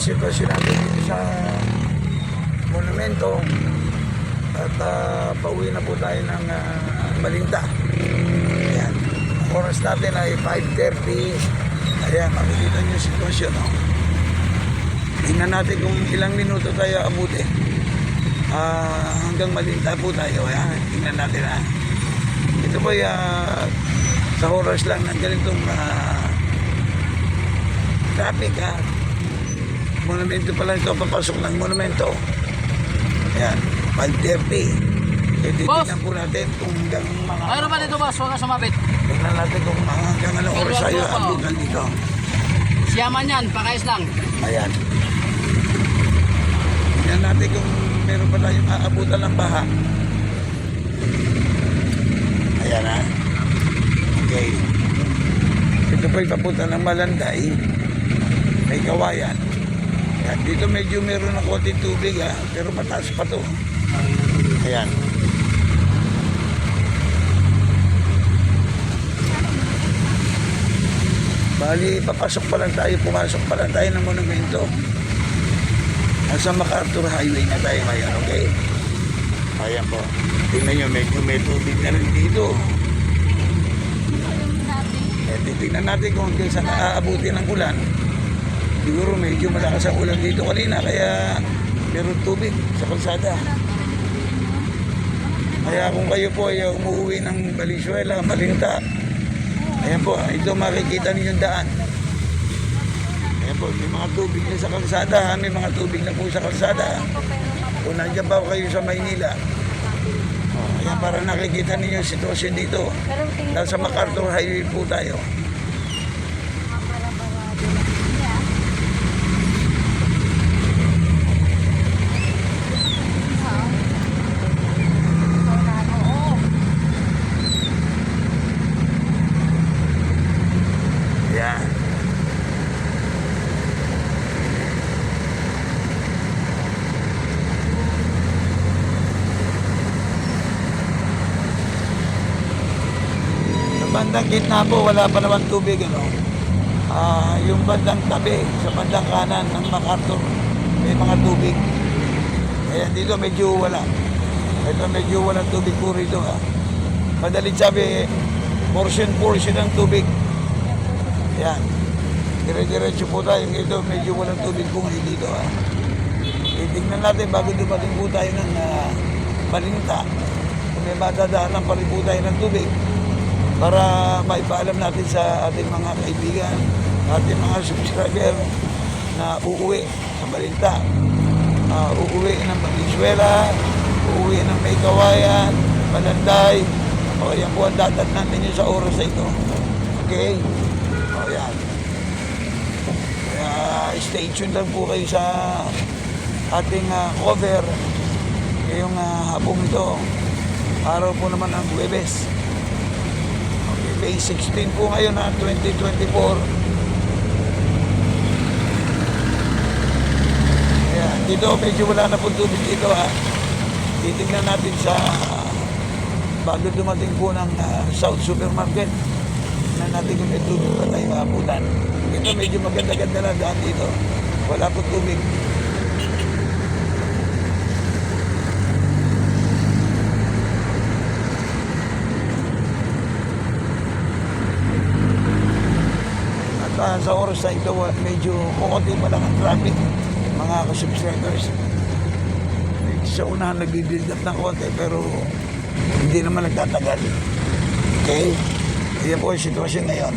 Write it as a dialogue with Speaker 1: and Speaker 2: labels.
Speaker 1: sitwasyon natin dito sa monumento at pauwi na po tayo ng Malinta. Ayan. Ang oras natin ay 5:30. Ayan, makikita nyo yung sitwasyon. No? Tingnan natin kung ilang minuto tayo abuti. Hanggang Malinta po tayo. Ayan, tingnan natin ha. Ito po sa oras lang ng ganitong traffic ha. Monumento pala ito, papasok ng monumento. Ayan, 5:30. Titignan po natin kung hanggang mga...
Speaker 2: Ano ba dito, boss? Huwag ka sumabit.
Speaker 1: Tingnan natin kung hanggang anong oras tayo abutan dito.
Speaker 2: Siyaman yan, pakais lang.
Speaker 1: Ayan. Tingnan natin kung meron pa tayong aabutan ng baha. Ayan ha. Okay. Ito po yung papunta ng Malanday. May kawayan. Ayan. Dito medyo meron ng konting tubig ha. Pero mataas pa to. Ayan. Bali, papasok pa lang tayo, pumasok pa lang tayo ng monumento. Nasa MacArthur Highway na tayo ngayon, okay? Ayan po. Tingnan nyo, medyo may tubig na rin dito. Titignan natin kung hanggang saan aabuti ng ulan. Siguro medyo malakas ang ulan dito kanina, kaya meron tubig sa kalsada. Kaya kung kayo po ay umuwi ng Valenzuela, Malinta, ayan po, ito makikita ninyo yung daan. Ayan po, may mga tubig na sa kalsada, may mga tubig na po sa kalsada. Kung nandiyan pa kayo sa Maynila, ayan, para nakikita ninyo yung sitwasyon dito. Nasa MacArthur Highway po tayo. Ayan. Bandang gitna po, wala pa naman tubig, ano. Yung bandang tabi, sa bandang kanan ng MacArthur, may mga tubig. Ayan, dito medyo wala. Ito medyo walang tubig po rito, ha. Madalit sabi, portion ng tubig. Ayan. Dire-diretso po tayo. Ito medyo walang tubig po ngayon dito, ha. Titignan natin bago dumating po tayo ng Malinta. Kung may madadaanan pa rin po tayo ng tubig, para maipaalam natin sa ating mga kaibigan, ating mga subscriber na uuwi sa Malinta, uuwi ng Valenzuela, uuwi ng May Kawayan, Malanday. O yan po ang datatnan ninyo sa oras na ito. Okay? O yan. Kaya stay tuned lang po kayo sa ating cover ngayong hapong ito. Araw po naman ang Huwebes. May 16 po ngayon na 2024. Ayan, dito medyo wala na po tubig dito ha. Titignan natin sa bago dumating po ng South Supermarket. Tignan natin kung may tubig pa tayo maabutan. Ito medyo maganda-ganda na daan dito. Wala po tubig. Sa oras na ito, medyo kukunti pa lang ang traffic, mga ka-subscribers. Sa unahan nag-build up ng konti, pero hindi naman nagtatagal. Okay? Yan po yung sitwasyon ngayon.